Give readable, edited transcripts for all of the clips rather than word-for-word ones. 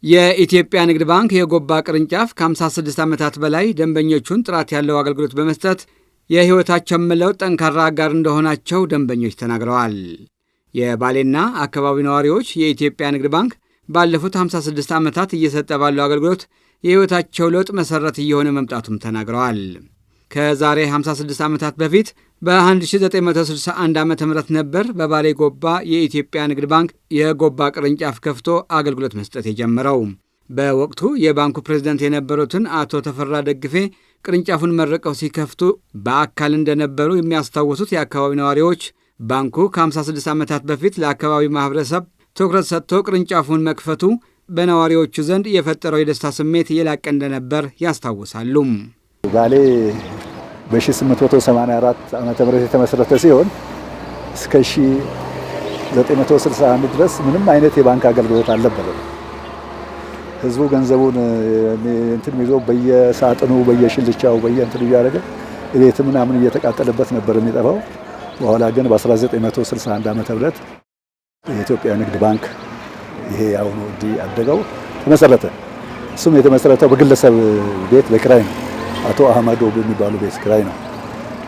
የኢትዮጵያ ንግድ ባንክ የጎባ ቅርንጫፍ ከ56 ዓመታት በላይ ደንበኞቹን ጥራት ያለው አገልግሎት በመስጠት የሕይወታቸው መለወጥ ጠንካራ አጋር እንደሆናቸው ደንበኞች ተናግረዋል። የባሌና አካባቢ ነዋሪዎች የኢትዮጵያ ንግድ ባንክ ባለፉት 56 ዓመታት እየሰጠ ባለው አገልግሎት የሕይወታቸው ለውጥ መሰረት እየሆነ መምጣቱም ተናግረዋል። ከዛሬ 56 ዓመታት በፊት በ1961 ዓ.ም ነበር በባሌ ጎባ የኢትዮጵያ ንግድ ባንክ የጎባ ቅርንጫፍ ከፍቶ አገልግሎት መስጠት የጀመረው። በወቅቱ የባንኩ ፕሬዝዳንት የነበሩትን አቶ ተፈራ ደግፌ ቅርንጫፉን መርቀው ሲከፍቱ በአካል እንደነበሩ የሚያስታውሱት የአካባቢ ነዋሪዎች ባንኩ ከ56 ዓመታት በፊት ለአካባቢ ማህበረሰብ ትኩረት ሰጥቶ ቅርንጫፉን መክፈቱ በነዋሪዎቹ ዘንድ የፈጠረው የደስታ ስሜት የላቀ እንደነበር ያስታውሳሉ። ባሌ በ1884 ዓመተ ምህረት የተመሰረተ ሲሆን እስከ 1961 ድረስ ምንም አይነት የባንክ አገልግሎት አልነበረም። ህዝቡ ገንዘቡን ይዞ በየሳጥኑ በየሽልቻው በየእንትኑ እያደረገ ቤት ምናምን እየተቃጠለበት ነበር የሚጠፋው። በኋላ ግን በ1961 ዓመተ ምህረት የኢትዮጵያ ንግድ ባንክ ይሄ አሁን ያደገው ተመሰረተ። እሱም የተመሰረተው በግለሰብ ቤት በክራይ ነው። አቶ አህመዶ በሚባሉ ቤት ክራይ ነው።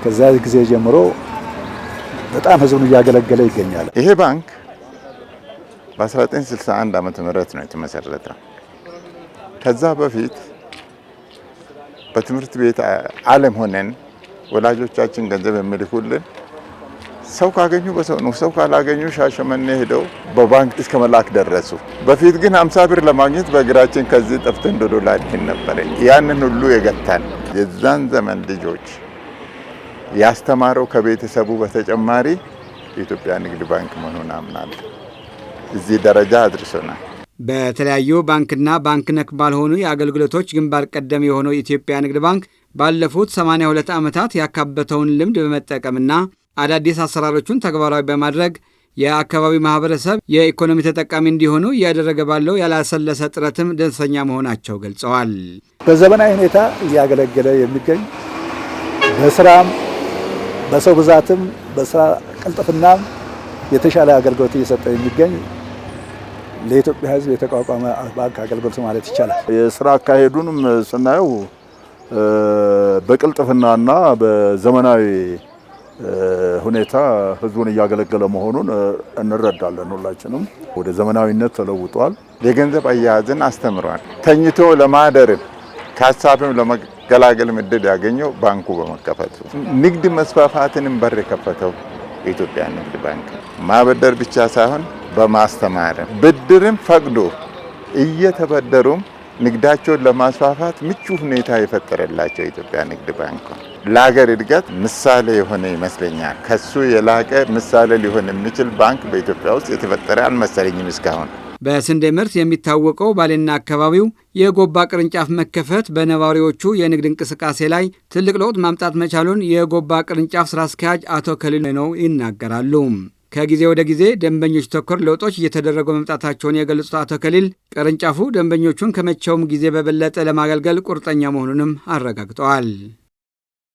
ከዛ ጊዜ ጀምሮ በጣም ህዝቡን እያገለገለ ይገኛል። ይሄ ባንክ በ1961 ዓመተ ምህረት ነው የተመሰረተው። ከዛ በፊት በትምህርት ቤት ዓለም ሆነን ወላጆቻችን ገንዘብ የሚልኩልን ሰው ካገኙ በሰው ነው፣ ሰው ካላገኙ ሻሸመኔ ሄደው በባንክ እስከ መላክ ደረሱ። በፊት ግን 50 ብር ለማግኘት በእግራችን ከዚህ ጠፍተን ዶላር ነበር። ያንን ሁሉ የገታን የዛን ዘመን ልጆች ያስተማረው ከቤተሰቡ በተጨማሪ የኢትዮጵያ ንግድ ባንክ መሆኑን አምናለሁ። እዚህ ደረጃ አድርሶናል። በተለያዩ ባንክና ባንክ ነክ ባልሆኑ የአገልግሎቶች ግንባር ቀደም የሆነው የኢትዮጵያ ንግድ ባንክ ባለፉት 82 ዓመታት ያካበተውን ልምድ በመጠቀምና አዳዲስ አሰራሮችን ተግባራዊ በማድረግ የአካባቢ ማህበረሰብ የኢኮኖሚ ተጠቃሚ እንዲሆኑ እያደረገ ባለው ያላሰለሰ ጥረትም ደስተኛ መሆናቸው ገልጸዋል። በዘመናዊ ሁኔታ እያገለገለ የሚገኝ በስራም በሰው ብዛትም በስራ ቅልጥፍናም የተሻለ አገልግሎት እየሰጠ የሚገኝ ለኢትዮጵያ ሕዝብ የተቋቋመ ባንክ አገልግሎት ማለት ይቻላል። የስራ አካሄዱንም ስናየው በቅልጥፍናና በዘመናዊ ሁኔታ ህዝቡን እያገለገለ መሆኑን እንረዳለን። ሁላችንም ወደ ዘመናዊነት ተለውጧል። የገንዘብ አያያዝን አስተምሯል። ተኝቶ ለማደርም ከሀሳብም ለመገላገል እድል ያገኘው ባንኩ በመከፈቱ ንግድ መስፋፋትንም በር የከፈተው የኢትዮጵያ ንግድ ባንክ ማበደር ብቻ ሳይሆን በማስተማርም ብድርም ፈቅዶ እየተበደሩም ንግዳቸውን ለማስፋፋት ምቹ ሁኔታ የፈጠረላቸው የኢትዮጵያ ንግድ ባንክ ለሀገር እድገት ምሳሌ የሆነ ይመስለኛል። ከሱ የላቀ ምሳሌ ሊሆን የሚችል ባንክ በኢትዮጵያ ውስጥ የተፈጠረ አልመሰለኝም እስካሁን። በስንዴ ምርት የሚታወቀው ባሌና አካባቢው የጎባ ቅርንጫፍ መከፈት በነዋሪዎቹ የንግድ እንቅስቃሴ ላይ ትልቅ ለውጥ ማምጣት መቻሉን የጎባ ቅርንጫፍ ስራ አስኪያጅ አቶ ከሊል ነው ይናገራሉ። ከጊዜ ወደ ጊዜ ደንበኞች ተኮር ለውጦች እየተደረጉ መምጣታቸውን የገለጹት አቶ ከሊል ቅርንጫፉ ደንበኞቹን ከመቼውም ጊዜ በበለጠ ለማገልገል ቁርጠኛ መሆኑንም አረጋግጠዋል።